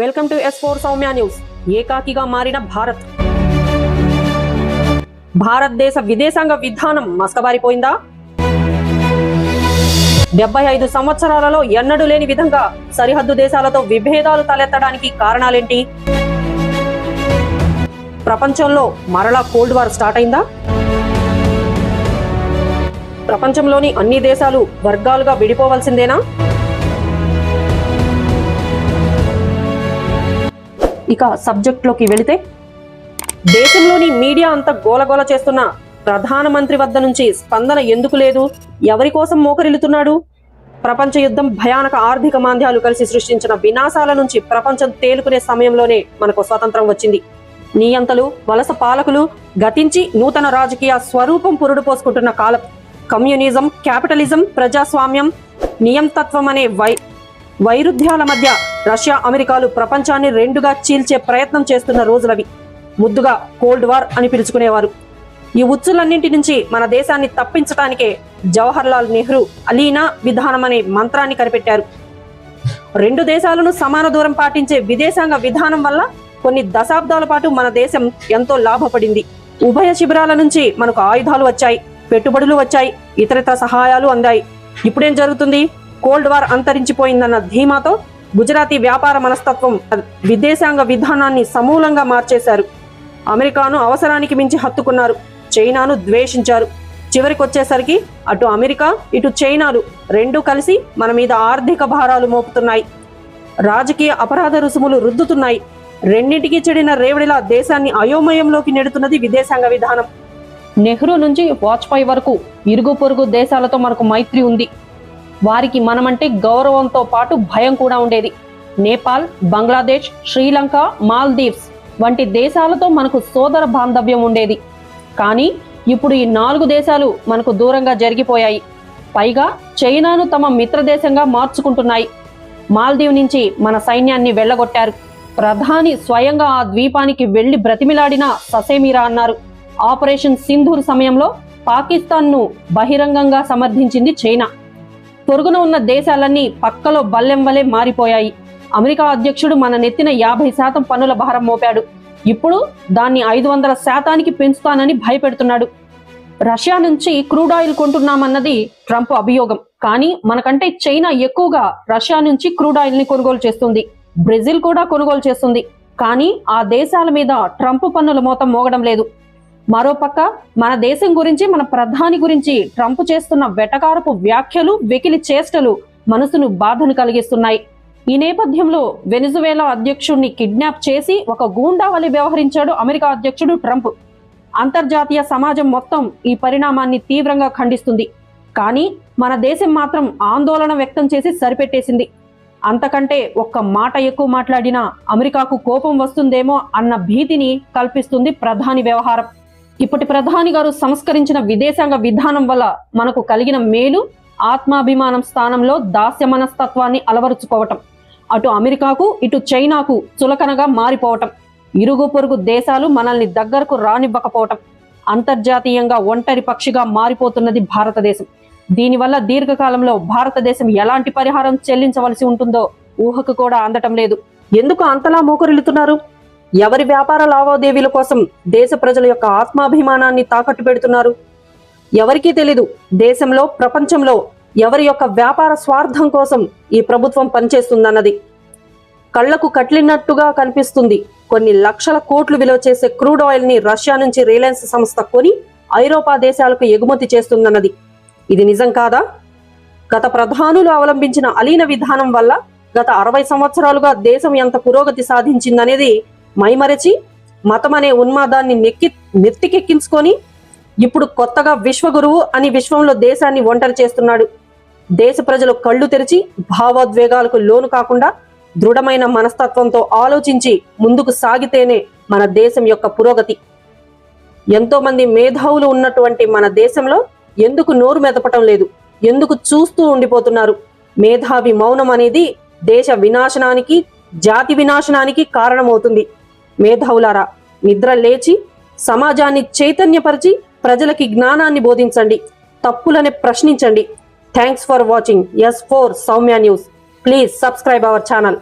Welcome to S4 Soumya news. ఏకాకిగా మారిన భారతదేశ విదేశాంగ విధానం మసకబారిపోయిందా? 75 సంవత్సరాలలో ఎన్నడూ లేని విధంగా సరిహద్దు దేశాలతో విభేదాలు తలెత్తడానికి కారణాలేంటి? ప్రపంచంలో మరలా కోల్డ్ వార్ స్టార్ట్ అయిందా? ప్రపంచంలోని అన్ని దేశాలు వర్గాలుగా విడిపోవలసిందేనా? ఇక సబ్జెక్ట్లోకి వెళితే, దేశంలోని మీడియా అంతా గోలగోల చేస్తున్న ప్రధానమంత్రి వద్ద నుంచి స్పందన ఎందుకు లేదు? ఎవరి కోసం మోకరిల్లుతున్నాడు? ప్రపంచ యుద్ధం, భయానక ఆర్థిక మాంద్యాలు కలిసి సృష్టించిన వినాశాల నుంచి ప్రపంచం తేలుకునే సమయంలోనే మనకు స్వాతంత్రం వచ్చింది. నియంతలు, వలస పాలకులు గతించి నూతన రాజకీయ స్వరూపం పురుడు పోసుకుంటున్న కాలం. కమ్యూనిజం, క్యాపిటలిజం, ప్రజాస్వామ్యం, నియంతత్వం అనే వైరుధ్యాల మధ్య రష్యా, అమెరికాలు ప్రపంచాన్ని రెండుగా చీల్చే ప్రయత్నం చేస్తున్న రోజులవి. ముద్దుగా కోల్డ్ వార్ అని పిలుచుకునేవారు. ఈ ఉచ్చులన్నింటి నుంచి మన దేశాన్ని తప్పించడానికే జవహర్లాల్ నెహ్రూ అలీనా విధానం అనే మంత్రాన్ని కనిపెట్టారు. రెండు దేశాలను సమాన దూరం పాటించే విదేశాంగ విధానం వల్ల కొన్ని దశాబ్దాల పాటు మన దేశం ఎంతో లాభపడింది. ఉభయ శిబిరాల నుంచి మనకు ఆయుధాలు వచ్చాయి, పెట్టుబడులు వచ్చాయి, ఇతరత్ర సహాయాలు అందాయి. ఇప్పుడేం జరుగుతుంది? కోల్డ్ వార్ అంతరించిపోయిందన్న ధీమాతో గుజరాతీ వ్యాపార మనస్తత్వం విదేశాంగ విధానాన్ని సమూలంగా మార్చేశారు. అమెరికాను అవసరానికి మించి హత్తుకున్నారు, చైనాను ద్వేషించారు. చివరికొచ్చేసరికి అటు అమెరికా, ఇటు చైనాలు రెండూ కలిసి మన మీద ఆర్థిక భారాలు మోపుతున్నాయి, రాజకీయ అపరాధ రుసుములు రుద్దుతున్నాయి. రెండింటికి చెడిన రేవడిలా దేశాన్ని అయోమయంలోకి నెడుతున్నది విదేశాంగ విధానం. నెహ్రూ నుంచి వాజ్పేయి వరకు ఇరుగు పొరుగు దేశాలతో మనకు మైత్రి ఉంది. వారికి మనమంటే గౌరవంతో పాటు భయం కూడా ఉండేది. నేపాల్, బంగ్లాదేశ్, శ్రీలంక, మాల్దీవ్స్ వంటి దేశాలతో మనకు సోదర బాంధవ్యం ఉండేది. కానీ ఇప్పుడు ఈ 4 దేశాలు మనకు దూరంగా జరిగిపోయాయి. పైగా చైనాను తమ మిత్రదేశంగా మార్చుకుంటున్నాయి. మాల్దీవ్ నుంచి మన సైన్యాన్ని వెళ్ళగొట్టారు. ప్రధాని స్వయంగా ఆ ద్వీపానికి వెళ్లి బ్రతిమిలాడినా ససేమిరా అన్నారు. ఆపరేషన్ సింధూర్ సమయంలో పాకిస్తాన్ను బహిరంగంగా సమర్థించింది చైనా. పొరుగున ఉన్న దేశాలన్నీ పక్కలో బల్లెం వలె మారిపోయాయి. అమెరికా అధ్యక్షుడు మన నెత్తిన 50% పన్నుల భారం మోపాడు. ఇప్పుడు దాన్ని 500% పెంచుతానని భయపెడుతున్నాడు. రష్యా నుంచి క్రూడ్ ఆయిల్ కొంటున్నామన్నది ట్రంప్ అభియోగం. కానీ మనకంటే చైనా ఎక్కువగా రష్యా నుంచి క్రూడ్ ఆయిల్ ని కొనుగోలు చేస్తుంది. బ్రెజిల్ కూడా కొనుగోలు చేస్తుంది. కానీ ఆ దేశాల మీద ట్రంప్ పన్నుల మోతం మోగడం లేదు. మరోపక్క మన దేశం గురించి, మన ప్రధాని గురించి ట్రంప్ చేస్తున్న వెటకారపు వ్యాఖ్యలు, వెకిలి చేష్టలు మనసును బాధను కలిగిస్తున్నాయి. ఈ నేపథ్యంలో వెనిజువేలా అధ్యక్షుడిని కిడ్నాప్ చేసి ఒక గూండా వలె వ్యవహరించాడు అమెరికా అధ్యక్షుడు ట్రంప్. అంతర్జాతీయ సమాజం మొత్తం ఈ పరిణామాన్ని తీవ్రంగా ఖండిస్తుంది. కానీ మన దేశం మాత్రం ఆందోళన వ్యక్తం చేసి సరిపెట్టేసింది. అంతకంటే ఒక్క మాట ఎక్కువ మాట్లాడినా అమెరికాకు కోపం వస్తుందేమో అన్న భీతిని కల్పిస్తుంది ప్రధాని వ్యవహారం. ఇప్పటి ప్రధాని గారు సంస్కరించిన విదేశాంగ విధానం వల్ల మనకు కలిగిన మేలు, ఆత్మాభిమానం స్థానంలో దాస్య మనస్తత్వాన్ని అలవరుచుకోవటం, అటు అమెరికాకు ఇటు చైనాకు చులకనగా మారిపోవటం, ఇరుగు పొరుగు దేశాలు మనల్ని దగ్గరకు రానివ్వకపోవటం, అంతర్జాతీయంగా ఒంటరి పక్షిగా మారిపోతున్నది భారతదేశం. దీనివల్ల దీర్ఘకాలంలో భారతదేశం ఎలాంటి పరిహారం చెల్లించవలసి ఉంటుందో ఊహకు కూడా అందటం లేదు. ఎందుకు అంతలా మోకరిల్లుతున్నారు? ఎవరి వ్యాపార లావాదేవీల కోసం దేశ ప్రజల యొక్క ఆత్మాభిమానాన్ని తాకట్టు పెడుతున్నారు? ఎవరికీ తెలీదు. దేశంలో, ప్రపంచంలో ఎవరి యొక్క వ్యాపార స్వార్థం కోసం ఈ ప్రభుత్వం పనిచేస్తుందన్నది. కళ్లకు కట్లినట్టుగా కనిపిస్తుంది. కొన్ని లక్షల కోట్లు విలువ చేసే క్రూడ్ ఆయిల్ ని రష్యా నుంచి రిలయన్స్ సంస్థ కొని ఐరోపా దేశాలకు ఎగుమతి చేస్తుందన్నది. ఇది నిజం కాదా? గత ప్రధానులు అవలంబించిన అలీన విధానం వల్ల గత 60 సంవత్సరాలుగా దేశం ఎంత పురోగతి సాధించిందనేది మైమరచి, మతం అనే ఉన్మాదాన్ని నెత్తికెక్కించుకొని ఇప్పుడు కొత్తగా విశ్వగురువు అని విశ్వంలో దేశాన్ని ఒంటరి చేస్తున్నాడు. దేశ ప్రజలు కళ్ళు తెరిచి భావోద్వేగాలకు లోను కాకుండా దృఢమైన మనస్తత్వంతో ఆలోచించి ముందుకు సాగితేనే మన దేశం యొక్క పురోగతి. ఎంతో మంది మేధావులు ఉన్నటువంటి మన దేశంలో ఎందుకు నోరు మెదపటం లేదు? ఎందుకు చూస్తూ ఉండిపోతున్నారు? మేధావి మౌనం అనేది దేశ వినాశనానికి, జాతి వినాశనానికి కారణమవుతుంది. మేధావులారా, నిద్ర లేచి సమాజాన్ని చైతన్యపరిచి ప్రజలకి జ్ఞానాన్ని బోధించండి, తప్పులని ప్రశ్నించండి. Thanks for watching S4 Soumya news. Please subscribe our channel.